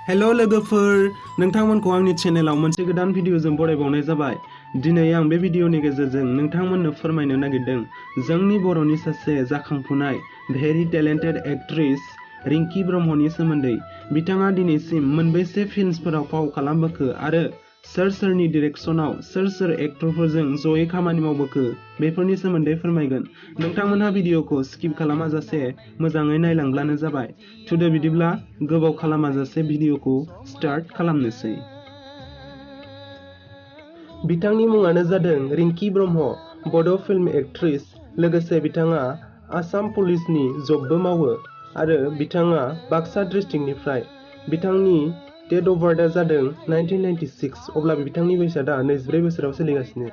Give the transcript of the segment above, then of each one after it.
Hello लोगोफोर, नोंथांमोनखौ आंनि चेनेलाव मोनसे गोदान भिडिअजों बरायबावनाय जाबाय। दिनै आं बे भिडिअनि गेजेरजों नोंथांमोननो फोरमायनो नागिरदों जोंनि बर'नि सासे जाखांफुनाय भेरि टेलेन्टेड एक्ट्रेस रिंकी ब्रह्मनि सोमोन्दै। बिथाङा दिनैसिम मोनबेसे फिल्मफोराव फाव खालामबोखो आरो सोर सोरनि डिरेक्शनाव सोर सोर एक्टरफोरजों जयै खामानि मावबोखो बेफोरनि सोमोन्दै फोरमायगोन। नोंथांमोनहा भिडिअखौ स्किप खालामाजासे मोजाङै नायलांब्लानो जाबाय। थुदो बिदिब्ला गोबाव खालामाजासे भिडिअखौ स्टार्ट खालामनोसै। बिथांनि मुङानो जादों रिंकी ब्रह्म, बड' फिल्म एक्ट्रेस। लोगोसे बिथाङा आसाम पुलिसनि जबबो मावो आरो बिथाङा बाक्सा डिस्ट्रिक्टनिफ्राय। बिथांनि डेट अफ बार्थआ जादों 1996, अब्लाबो बिथांनि बैसोआ दा 24 बोसोराव सोलिगासिनो।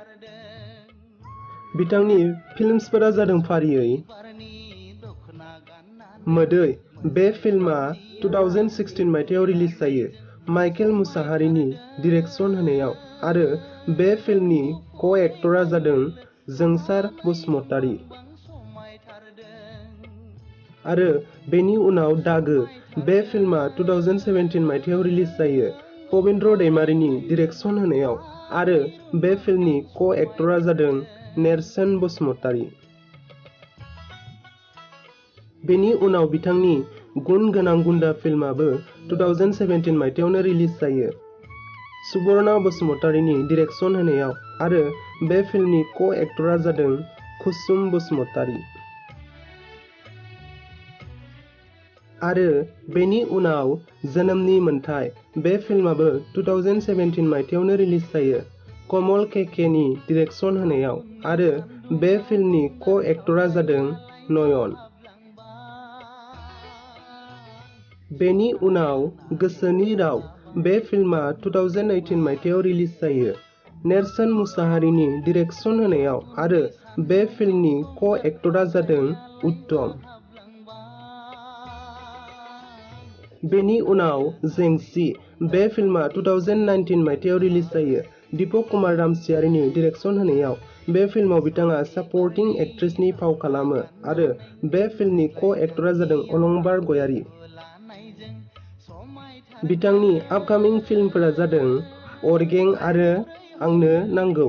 बिथांनि फिल्मसफोरा जादों फारियै मोदै। बे फिल्मा 2016 मायथाइयाव रिलिज जायो माइकेल मुसाहारिनि डिरेक्शन होनायाव, आरो बे फिल्मनि को-एक्टरा जादों जोंसार बसुमतारी। आरो बेनि उनाव दागो। बे फिल्मा 2017 मायथाइयाव रिलिज जायो पबिन्द्र दैमारिनि डिरेक्शन होनायाव, आरो बे फिल्मनि को-एक्टरा जादों नेरसोन बसुमतारी। बेनि उनाव बिथांनि गुन गोनां गुन्दा फिल्माबो 2017 मायथाइयावनो रिलिज जायो सुबर्णा बसुमतारीनि डिरेक्शन होनायाव, आरो बे फिल्मनि को-एक्टरा जादों कुसुम बसुमतारी। आरो बेनि उनाव जोनोमनि मोन्थाइ। बे फिल्माबो 2017 मायथाइयावनो रिलिज जायो कमल के.के. नि डिरेक्शन होनायाव, आरो बे फिल्मनि को-एक्टरा जादों नयन। बेनि उनाव गोसोनि राव। बे फिल्मा 2018 मायथाइयाव रिलिज जायो नेरसोन मुसाहारिनि डिरेक्शन होनायाव, आरो बे फिल्मनि को-एक्टरा जादों उत्तम। बेनि उनाव जेंसि। बे फिल्मा 2019 मायथाइयाव रिलिज जायो दीपक कुमार रामसियारिनि डिरेक्शन होनायाव। बे फिल्माव बिथाङा सापर्टिं एक्ट्रेसनि फाव खालामो, आरो बे फिल्मनि को-एक्टरा जादों अलंबार गयारी। बिथांनि आपकामिं फिल्मफोरा जादों अरगें आरो आंनो नांगौ।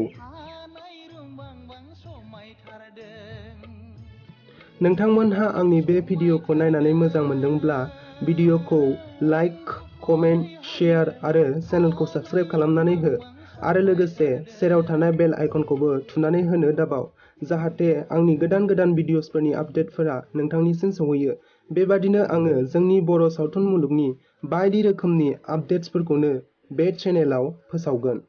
नोंथांमोनहा आंनि बे भिडिअखौ नायनानै मोजां मोनदोंब्ला भिडिअखौ लाइक, कमेन्ट, शेयार आरो चेनेलखौ साबस्क्राइब खालामनानै हो, आरो लोगोसे सेराव थानाय बेल आइकनखौबो थुनानै होनो दाबाव, जाहाथे आंनि गोदान गोदान भिडिअसफोरनि आपडेटफोरा नोंथांनिसिम सौहैयो। बेबादिनो आङो जोंनि बर' सावथुन मुलुगनि बायदि रोखोमनि आपडेट्सफोरखौनो बे चेनेलाव फोसावगोन।